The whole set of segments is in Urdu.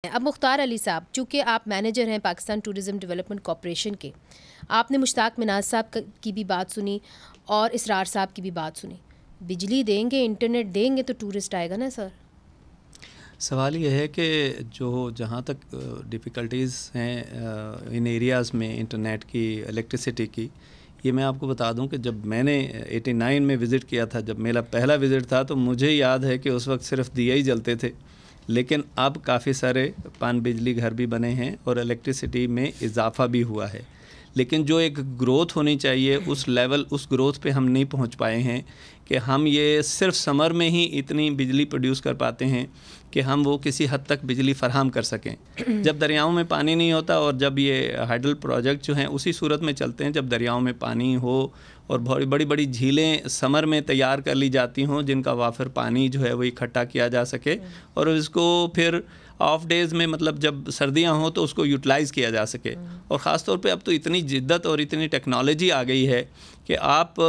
اب مختار علی صاحب، چونکہ آپ مینیجر ہیں پاکستان ٹورزم ڈیولپمنٹ کارپوریشن کے، آپ نے مشتاق مناز صاحب کی بھی بات سنی اور اسرار صاحب کی بھی بات سنی. بجلی دیں گے، انٹرنیٹ دیں گے تو ٹورسٹ آئے گا نا سر؟ سوال یہ ہے کہ جہاں تک ڈیفیکلٹیز ہیں ان ایریاز میں انٹرنیٹ کی، الیکٹریسٹی کی، یہ میں آپ کو بتا دوں کہ جب میں نے 89 میں وزٹ کیا تھا، جب میرا پہلا وزٹ تھا، تو مجھے یاد ہے کہ اس وقت صرف دیا ہی جلتے تھے، لیکن اب کافی سارے پان بجلی گھر بھی بنے ہیں اور الیکٹریسٹی میں اضافہ بھی ہوا ہے. لیکن جو ایک گروتھ ہونی چاہیے اس لیول، اس گروتھ پہ ہم نہیں پہنچ پائے ہیں کہ ہم یہ صرف سمر میں ہی اتنی بجلی پروڈیوس کر پاتے ہیں کہ ہم وہ کسی حد تک بجلی فراہم کر سکیں. جب دریاؤں میں پانی نہیں ہوتا اور جب یہ ہائیڈل پروجیکٹ جو ہیں اسی صورت میں چلتے ہیں جب دریاؤں میں پانی ہو اور بڑی بڑی جھیلیں سمر میں تیار کر لی جاتی ہوں جن کا وافر پانی جو ہے وہ اکٹھا کیا جا سکے اور اس کو پھر آف ڈیز میں، مطلب جب سردیاں ہوں تو اس کو یوٹیلائز کیا جا سکے. اور خاص طور پہ اب تو اتنی جدت اور اتنی ٹیکنالوجی آ گئی ہے کہ آپ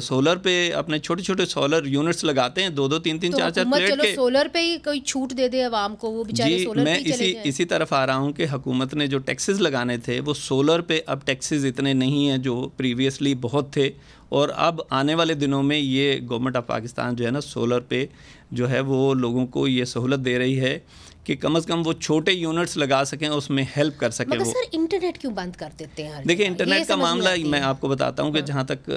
سولر پہ اپنے چھوٹے چھوٹے سولر یونٹس لگاتے ہیں، 2 3 4 پلیٹ کے. سولر پہ ہی کوئی چھوٹ دے دے عوام کو، وہ بیچارے سولر پہ ہی چلے جائیں. میں اسی طرف آ رہا ہوں کہ حکومت نے جو ٹیکسز لگانے تھے وہ سولر پہ اب ٹیکسز اتنے نہیں ہیں جو پریویسلی بہت تھے، اور اب آنے والے دنوں میں یہ گورنمنٹ آف پاکستان جو ہے نا سولر پہ جو ہے وہ لوگوں کو یہ سہولت دے رہی ہے کہ کم از کم وہ چھوٹے یونٹس لگا سکیں، اس میں ہیلپ کر سکیں. مگر سر انٹرنیٹ کیوں بند کر دیتے ہیں؟ دیکھیں انٹرنیٹ کا معاملہ میں آپ کو بتاتا ہوں کہ جہاں تک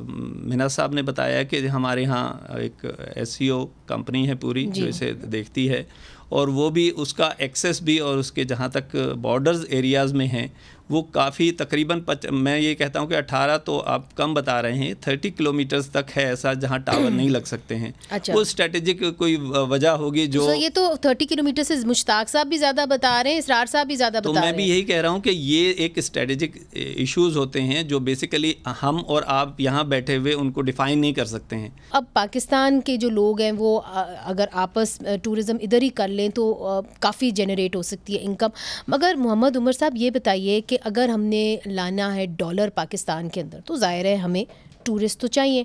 مناز صاحب نے بتایا کہ ہمارے ہاں ایک SCO کمپنی ہے پوری جو اسے دیکھتی ہے، اور وہ بھی اس کا ایکسیس بھی اور اس کے جہاں تک بارڈرز ایریاز میں ہیں وہ کافی تقریباً میں یہ کہتا ہوں کہ 18 تو آپ کم بتا رہے ہیں، 30 کلومیٹرز تک ہے ایسا جہاں ٹاور نہیں لگ سکتے ہیں. وہ اسٹریٹجک کوئی وجہ ہوگی جو یہ تو 30 کلومیٹر سے مشتاق صاحب بھی زیادہ بتا رہے ہیں، اسرار صاحب بھی زیادہ بتا رہے ہیں. تو میں بھی یہی کہہ رہا ہوں کہ یہ ایک اسٹریٹجک ایشوز ہوتے ہیں جو بیسیکلی ہم اور آپ یہاں بیٹھے ہوئے ان کو ڈیفائن نہیں کر سکتے ہیں. اب پاکستان کے جو لوگ ہیں وہ اگر آپس ٹورزم ادھر ہی کر لیں تو کافی جنریٹ ہو سکتی ہے انکم. مگر محمد عمر صاحب یہ بتائیے کہ اگر ہم نے لانا ہے ڈالر پاکستان کے اندر تو ظاہر ہے ہمیں ٹورسٹ تو چاہیے.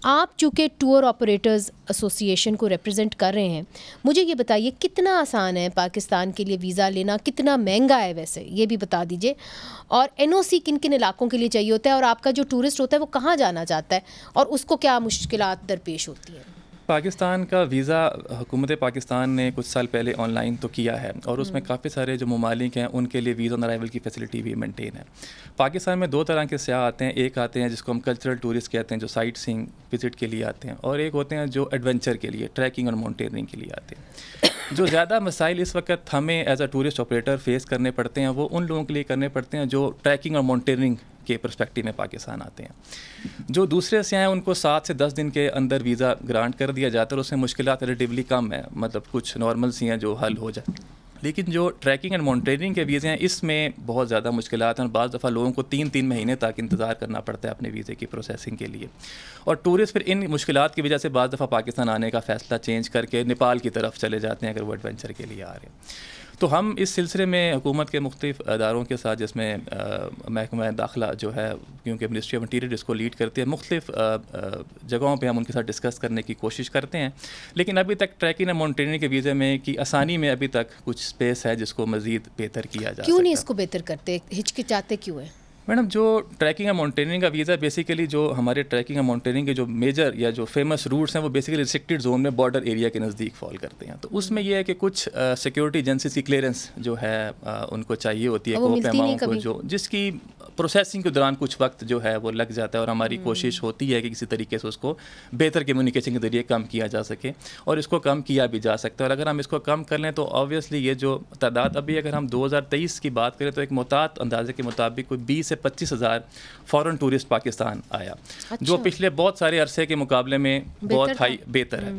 آپ چونکہ ٹور آپریٹرز ایسوسی ایشن کو ریپرزینٹ کر رہے ہیں، مجھے یہ بتائیے کتنا آسان ہے پاکستان کے لیے ویزا لینا، کتنا مہنگا ہے ویسے یہ بھی بتا دیجئے، اور NOC کن کن علاقوں کے لیے چاہیے ہوتا ہے، اور آپ کا جو ٹورسٹ ہوتا ہے وہ کہاں جانا چاہتا ہے اور اس کو کیا مشکلات درپیش ہوتی ہیں؟ پاکستان کا ویزا حکومت پاکستان نے کچھ سال پہلے آن لائن تو کیا ہے، اور اس میں کافی سارے جو ممالک ہیں ان کے لیے ویزا آن ارائیول کی فیسلٹی بھی مینٹین ہے. پاکستان میں 2 طرح کے سیاح آتے ہیں، ایک آتے ہیں جس کو ہم کلچرل ٹورسٹ کہتے ہیں جو سائٹ سینگ وزٹ کے لیے آتے ہیں، اور ایک ہوتے ہیں جو ایڈونچر کے لیے، ٹریکنگ اور ماؤنٹینئرنگ کے لیے آتے ہیں. جو زیادہ مسائل اس وقت ہمیں as a tourist operator face کرنے پڑتے ہیں وہ ان لوگوں کے لیے کرنے پڑتے ہیں جو ٹریکنگ اور ماؤنٹینئرنگ کے پرسپیکٹیو میں پاکستان آتے ہیں. جو دوسرے سیاح ہیں ان کو 7 سے 10 دن کے اندر ویزا گرانٹ کر دیا جاتا ہے، اور اس میں مشکلات ریلیٹیولی کم ہیں، مطلب کچھ نارمل سی ہیں جو حل ہو جائے. لیکن جو ٹریکنگ اینڈ ماؤنٹینئرنگ کے ویزے ہیں اس میں بہت زیادہ مشکلات ہیں، اور بعض دفعہ لوگوں کو 3 مہینے تک انتظار کرنا پڑتا ہے اپنے ویزے کی پروسیسنگ کے لیے. اور ٹورسٹ پھر ان مشکلات کی وجہ سے بعض دفعہ پاکستان آنے کا فیصلہ چینج کر کے نیپال کی طرف چلے جاتے ہیں اگر وہ ایڈونچر کے لیے آ رہے ہیں. تو ہم اس سلسلے میں حکومت کے مختلف اداروں کے ساتھ، جس میں محکمہ داخلہ جو ہے کیونکہ منسٹری آف انٹیریئر اس کو لیڈ کرتی ہے، مختلف جگہوں پہ ہم ان کے ساتھ ڈسکس کرنے کی کوشش کرتے ہیں. لیکن ابھی تک ٹریکنگ اور ماؤنٹینئرنگ کے ویزے میں کی آسانی میں ابھی تک کچھ اسپیس ہے جس کو مزید بہتر کیا جا سکتا ہے. کیوں نہیں اس کو بہتر کرتے؟ ہچکچاتے کیوں ہیں؟ میڈم، جو ٹریکنگ اور ماؤنٹینئرنگ کا ویزا بیسیکلی جو ہمارے ٹریکنگ اور ماؤنٹینئرنگ کے جو میجر یا جو فیمس روٹس ہیں وہ بیسیکلی ریسٹرکٹیڈ زون میں بارڈر ایریا کے نزدیک فال کرتے ہیں. تو اس میں یہ ہے کہ کچھ سیکورٹی ایجنسیز کی کلیئرنس جو ہے ان کو چاہیے ہوتی ہے کوپیماؤں کو، جو جس کی پروسیسنگ کے دوران کچھ وقت جو ہے وہ لگ جاتا ہے، اور ہماری کوشش ہوتی ہے کہ کسی طریقے سے اس کو بہتر کمیونیکیشن کے ذریعے کم کیا جا سکے، اور اس کو کم کیا بھی جا سکتا ہے. اور اگر ہم اس کو کم کر لیں تو آبویسلی یہ جو تعداد ابھی اگر ہم 2023 کی بات کریں تو ایک محتاط اندازے کے مطابق کوئی 20 سے 25 ہزار فارن ٹورسٹ پاکستان آیا، جو پچھلے بہت سارے عرصے کے مقابلے میں بہت بہتر ہے.